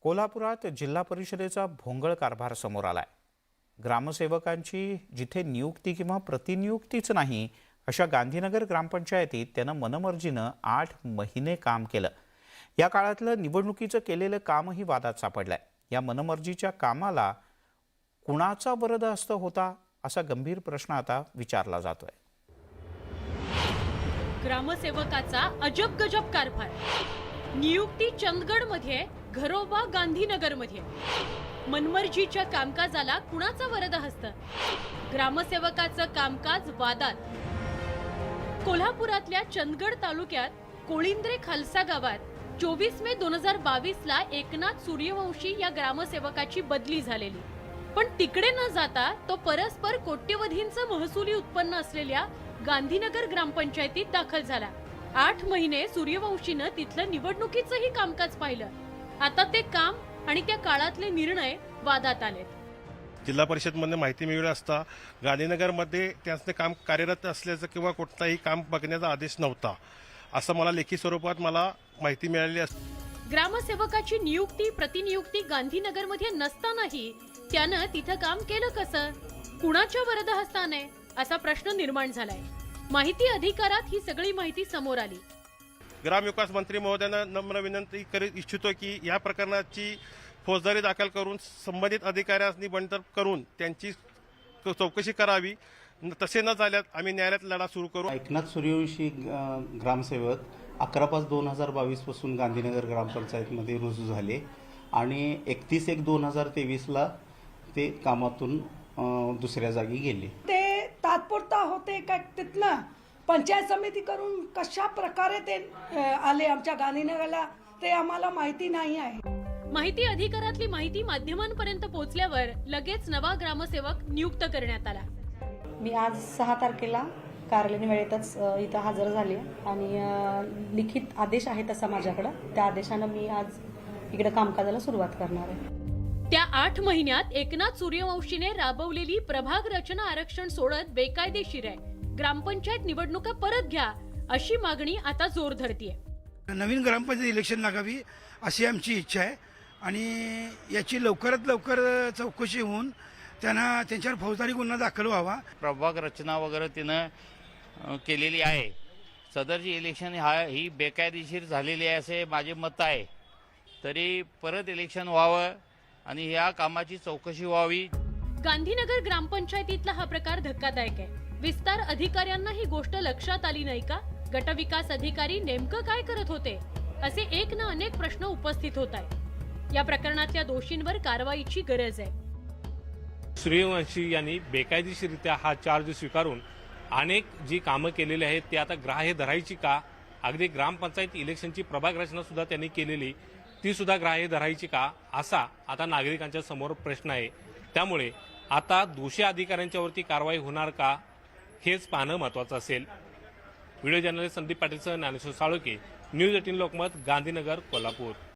कोल्हापुरात जिल्हा परिषदेचा भोंगळ कारभार समोर आलाय। ग्रामसेवकांची जिथे नियुक्ती किंवा प्रतिनियुक्तीच नाही अशा गांधीनगर ग्रामपंचायतीत त्यानं मनमर्जीनं 8 महिने काम केलं। या काळातलं निवडणुकीचं केलेलं कामही वादात सापडलंय। या मनमर्जीच्या कामाला कुणाचा बरदस्त होता असा गंभीर प्रश्न आता विचारला जातोय। ग्रामसेवकाचा अजब गजब कारभार। नियुक्ती चंदगडमध्ये, घरोबा गांधीनगरमध्ये। मनमर्जीच्या कामकाजाला कुणाचा वरद हस्त? ग्रामसेवकाचं कामकाज वादात। कोल्हापुरातल्या चंदगड तालुक्यात कोळिंद्रे खालसा गावात 24 मे 2022 ला एकनाथ सूर्यवंशी या ग्रामसेवकाची बदली झालेली। पण तिकडे न जाता तो परस्पर कोट्यवधींचं महसुली उत्पन्न असलेल्या गांधीनगर ग्रामपंचायतीत दाखल झाला। 8 महिने सूर्यवंशीनं तिथलं निवडणुकीचंही कामकाज पाहिलं। आता ते काम आणि त्या काळातले निर्णय वादात आलेत। जिल्हा परिषदमध्ये माहिती मिळवली असता गांधीनगरमध्ये त्यांचं काम कार्यरत असल्याचं किंवा कोणताही काम बघण्याचा आदेश नव्हता असं मला लेखी स्वरूपात माहिती मिळाली असते। ग्रामसेवकाची नियुक्ती प्रतिनियुक्ती गांधीनगरमध्ये नसतानाही त्यानं तिथं काम केलं कसं? कुणाच्या वरदहस्ताने असा प्रश्न निर्माण झालाय। माहिती अधिकारात ही सगळी माहिती समोर आली। ग्रामविकास मंत्री महोदयांना नम्र विनंती करीत इच्छितो की या प्रकरणाची फौजदारी दाखल करून संबंधित अधिकाऱ्यांनी बंडतप करून त्यांची चौकशी करावी। तसे न झाल्यास आम्ही न्यायालयात लढा सुरू करू। एकनाथ सूर्यवंशी ग्रामसेवक 11/5/2022 पासून गांधीनगर ग्रामपंचायतमध्ये रुजू झाले आणि 31/1/2023 ला ते कामातून दुसऱ्या जागी गेले। ते तात्पुरता होते का तिथनं पंचायत समिती करून कशा प्रकारे ते आले आमच्या गांधीनगरला ते आम्हाला माहिती नाही आहे। माहिती अधिकारातली माहिती माध्यमांपर्यंत पोहोचल्यावर लगेच नवा ग्रामसेवक नियुक्त करण्यात आला। मी आज 6 तारखेला कार्यालयीन वेळेतच इथं हजर झाले आणि लिखित आदेश आहे तसा माझ्याकडे, त्या आदेशानं मी आज इकडे कामकाजाला सुरुवात करणार आहे। त्या 8 महिन्यात एकनाथ सूर्यवंशीने राबवलेली प्रभाग रचना आरक्षण सोडत बेकायदेशीर आहे। ग्रामपंचायत निवडणुका परत घ्या अशी मागणी आता जोर धरतीये। नवीन ग्रामपंचायत इलेक्शन लागावी अशी आमची इच्छा आहे आणि याची लवकरात लवकर चौकशी होऊन त्यांना त्यांच्यावर फौजदारी गुन्हा दाखल व्हावा। प्रभाग रचना वगैरे तिनं केलेली आहे। सदरची इलेक्शन ही बेकायदेशीर झालेली आहे असे माझे मत आहे। तरी परत इलेक्शन व्हावं आणि या कामाची चौकशी व्हावी। गांधीनगर ग्रामपंचायतीतला हा प्रकार धक्कादायक आहे। विस्तार अधिकाऱ्यांना ही गोष्ट लक्षात आली नाही का? गटविकास अधिकारी नेमकं काय करत होते? असे एक ना अनेक प्रश्न उपस्थित होत आहेत। या प्रकरणातल्या दोषींवर कारवाईची गरज आहे। सूर्यवंशी यांनी बेकायदेशीरित्या हा चार्ज स्वीकारून अनेक जी कामं केलेली आहेत ती आता ग्राह्य धरायची का? अगदी ग्रामपंचायत इलेक्शनची प्रभाग रचना सुद्धा त्यांनी केलेली ती सुद्धा ग्राह्य धरायची का असा आता नागरिकांच्या समोर प्रश्न आहे। त्यामुळे आता दोषी अधिकाऱ्यांच्यावरती कारवाई होणार का हेच पाहणं महत्वाचं असेल। व्हिडिओ जर्नलिस्ट संदीप पाटीलसह ज्ञानेश्वर साळुंखे, न्यूज 18 लोकमत, गांधीनगर, कोल्हापूर।